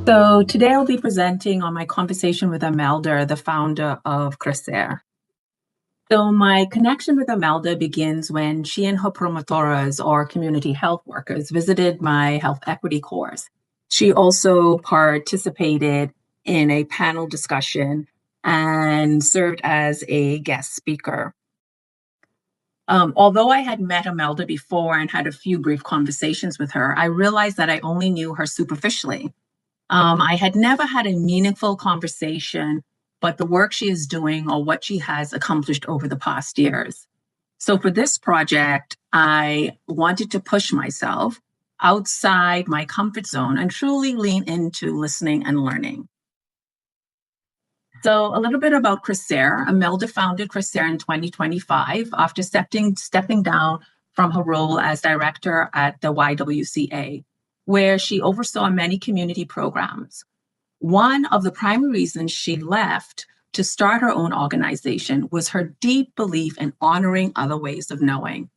So today I'll be presenting on my conversation with Imelda, the founder of Crescer. So my connection with Imelda begins when she and her promotoras or community health workers visited my health equity course. She also participated in a panel discussion and served as a guest speaker. Although I had met Imelda before and had a few brief conversations with her, I realized that I only knew her superficially. I had never had a meaningful conversation, but the work she is doing or what she has accomplished over the past years. So for this project, I wanted to push myself outside my comfort zone and truly lean into listening and learning. So a little bit about Crescer. Imelda founded Crescer in 2025 after stepping down from her role as director at the YWCA, where she oversaw many community programs. One of the primary reasons she left to start her own organization was her deep belief in honoring other ways of knowing.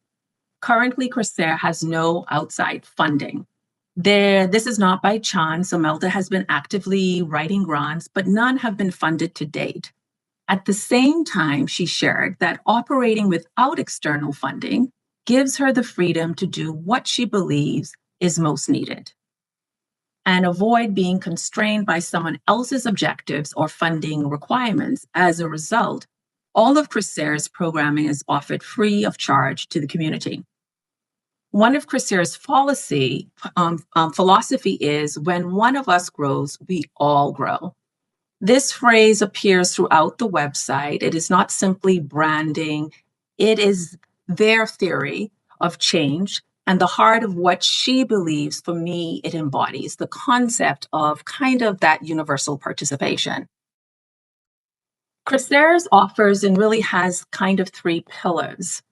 Currently, Crescer has no outside funding. This is not by chance. Imelda has been actively writing grants, but none have been funded to date. At the same time, she shared that operating without external funding gives her the freedom to do what she believes is most needed and avoid being constrained by someone else's objectives or funding requirements. As a result, all of Crescer's programming is offered free of charge to the community. One of Crescer's philosophy is when one of us grows, we all grow. This phrase appears throughout the website. It is not simply branding. It is their theory of change and the heart of what she believes. For me, it embodies the concept of kind of that universal participation. Crescer's offers and really has kind of three pillars.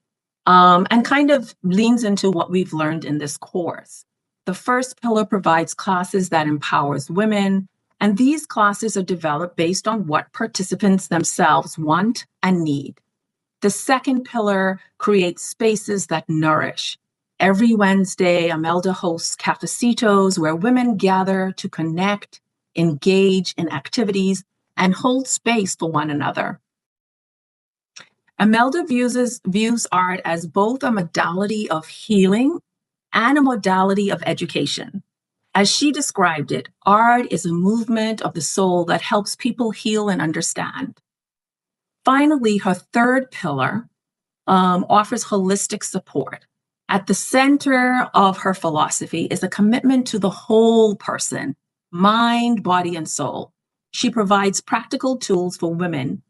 And kind of leans into what we've learned in this course. The first pillar provides classes that empowers women, and these classes are developed based on what participants themselves want and need. The second pillar creates spaces that nourish. Every Wednesday, Imelda hosts cafecitos where women gather to connect, engage in activities, and hold space for one another. Imelda views art as both a modality of healing and a modality of education. As she described it, art is a movement of the soul that helps people heal and understand. Finally, her third pillar offers holistic support. At the center of her philosophy is a commitment to the whole person, mind, body, and soul. She provides practical tools for women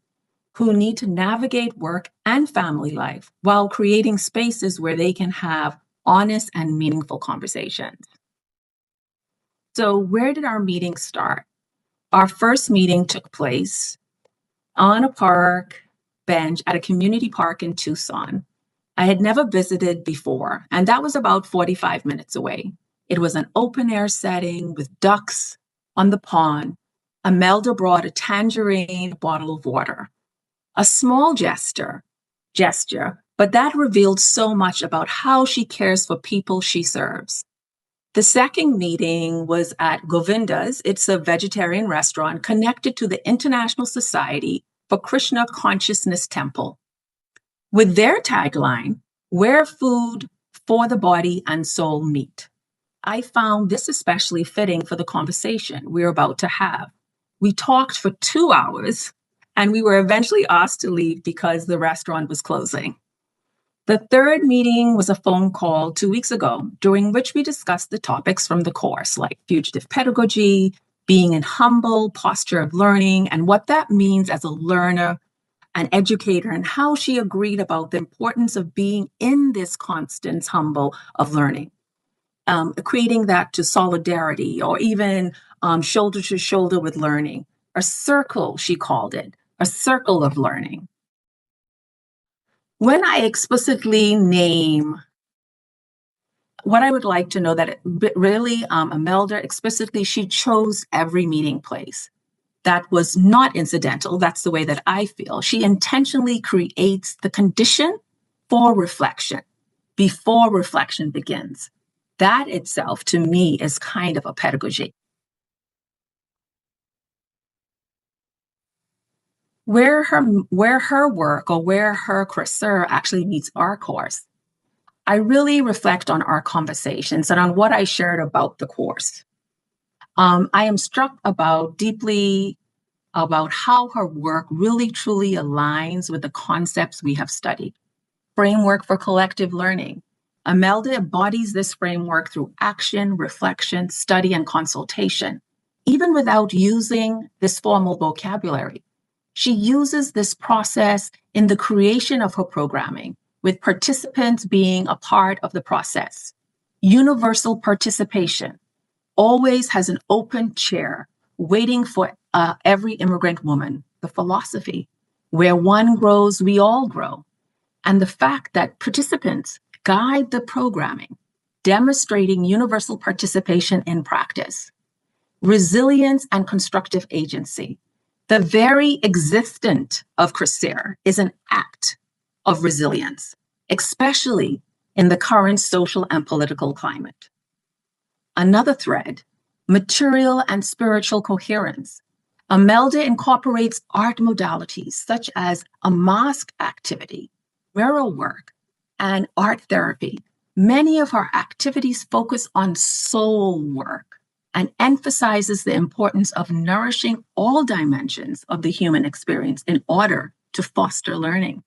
who need to navigate work and family life while creating spaces where they can have honest and meaningful conversations. So where did our meeting start? Our first meeting took place on a park bench at a community park in Tucson. I had never visited before, and that was about 45 minutes away. It was an open air setting with ducks on the pond. Imelda brought a tangerine bottle of water. A small gesture, but that revealed so much about how she cares for people she serves. The second meeting was at Govinda's. It's a vegetarian restaurant connected to the International Society for Krishna Consciousness Temple. With their tagline, where food for the body and soul meet. I found this especially fitting for the conversation we're about to have. We talked for 2 hours, and we were eventually asked to leave because the restaurant was closing. The third meeting was a phone call 2 weeks ago, during which we discussed the topics from the course, like fugitive pedagogy, being in humble posture of learning, and what that means as a learner, an educator, and how she agreed about the importance of being in this constant humble of learning, equating that to solidarity or even shoulder to shoulder with learning. A circle, she called it, a circle of learning. When I explicitly name what I would like to know that really Imelda explicitly, she chose every meeting place. That was not incidental. That's the way that I feel. She intentionally creates the condition for reflection before reflection begins. That itself, to me, is kind of a pedagogy. Where her work or where her cursor actually meets our course, I really reflect on our conversations and on what I shared about the course. I am struck deeply about how her work really truly aligns with the concepts we have studied. Framework for collective learning. Imelda embodies this framework through action, reflection, study, and consultation, even without using this formal vocabulary. She uses this process in the creation of her programming, with participants being a part of the process. Universal participation always has an open chair waiting for every immigrant woman. The philosophy, where one grows, we all grow. And the fact that participants guide the programming, demonstrating universal participation in practice. Resilience and constructive agency. The very existence of Coursera is an act of resilience, especially in the current social and political climate. Another thread, material and spiritual coherence. Imelda incorporates art modalities such as a mask activity, mirror work, and art therapy. Many of our activities focus on soul work and emphasizes the importance of nourishing all dimensions of the human experience in order to foster learning.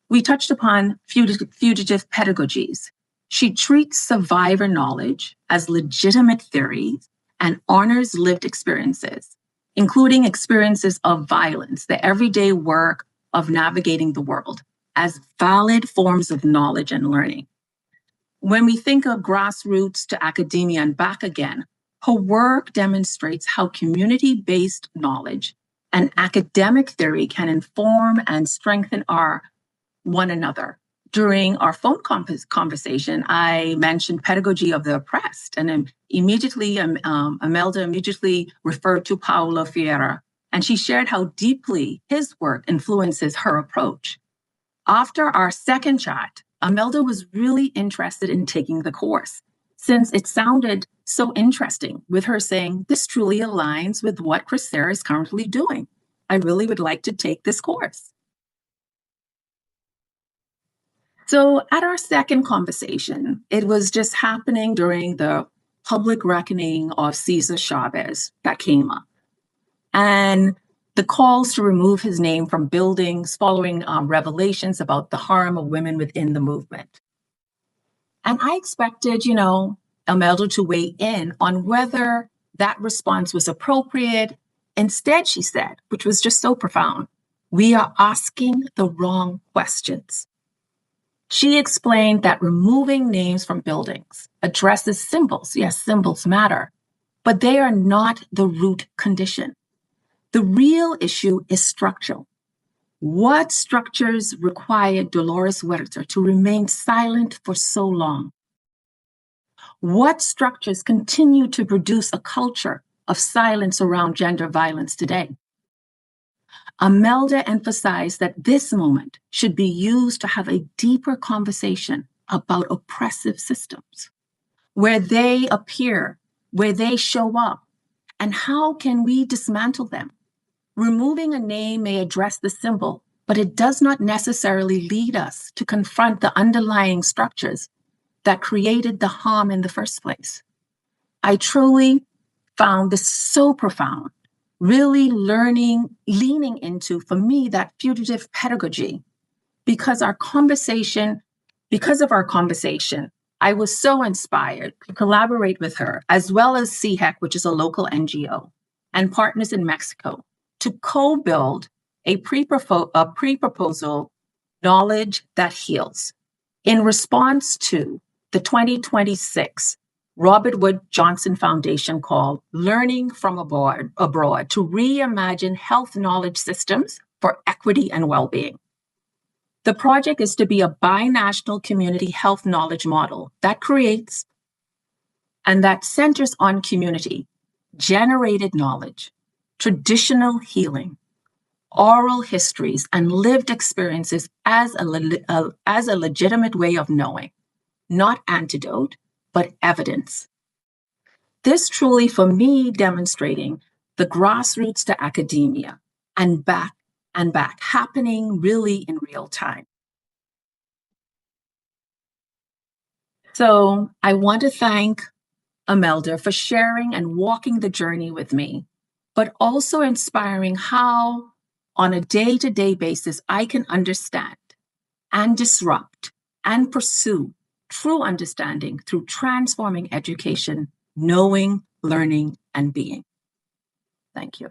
We touched upon fugitive pedagogies. She treats survivor knowledge as legitimate theories and honors lived experiences, including experiences of violence, the everyday work of navigating the world, as valid forms of knowledge and learning. When we think of grassroots to academia and back again, her work demonstrates how community-based knowledge and academic theory can inform and strengthen one another. During our phone conversation, I mentioned pedagogy of the oppressed, and Imelda immediately referred to Paulo Freire, and she shared how deeply his work influences her approach. After our second chat, Imelda was really interested in taking the course, since it sounded so interesting, with her saying, "This truly aligns with what Coursera is currently doing. I really would like to take this course." So at our second conversation, it was just happening during the public reckoning of Cesar Chavez that came up. And the calls to remove his name from buildings following revelations about the harm of women within the movement. And I expected, Imelda to weigh in on whether that response was appropriate. Instead, she said, which was just so profound, "We are asking the wrong questions." She explained that removing names from buildings addresses symbols. Yes, symbols matter, but they are not the root condition. The real issue is structural. What structures required Dolores Huerta to remain silent for so long? What structures continue to produce a culture of silence around gender violence today? Imelda emphasized that this moment should be used to have a deeper conversation about oppressive systems, where they appear, where they show up, and how can we dismantle them? Removing a name may address the symbol, but it does not necessarily lead us to confront the underlying structures that created the harm in the first place. I truly found this so profound, really leaning into, for me, that fugitive pedagogy, because of our conversation, I was so inspired to collaborate with her, as well as CHEC, which is a local NGO, and partners in Mexico, to co-build a pre-proposal knowledge that heals in response to the 2026 Robert Wood Johnson Foundation called Learning from Abroad to Reimagine Health Knowledge Systems for Equity and Wellbeing. The project is to be a binational community health knowledge model that creates and that centers on community, generated knowledge, traditional healing, oral histories, and lived experiences as a legitimate way of knowing, not antidote, but evidence. This truly, for me, demonstrating the grassroots to academia and back and back, happening really in real time. So I want to thank Imelda for sharing and walking the journey with me, but also inspiring how, on a day to day basis, I can understand and disrupt and pursue true understanding through transforming education, knowing, learning, and being. Thank you.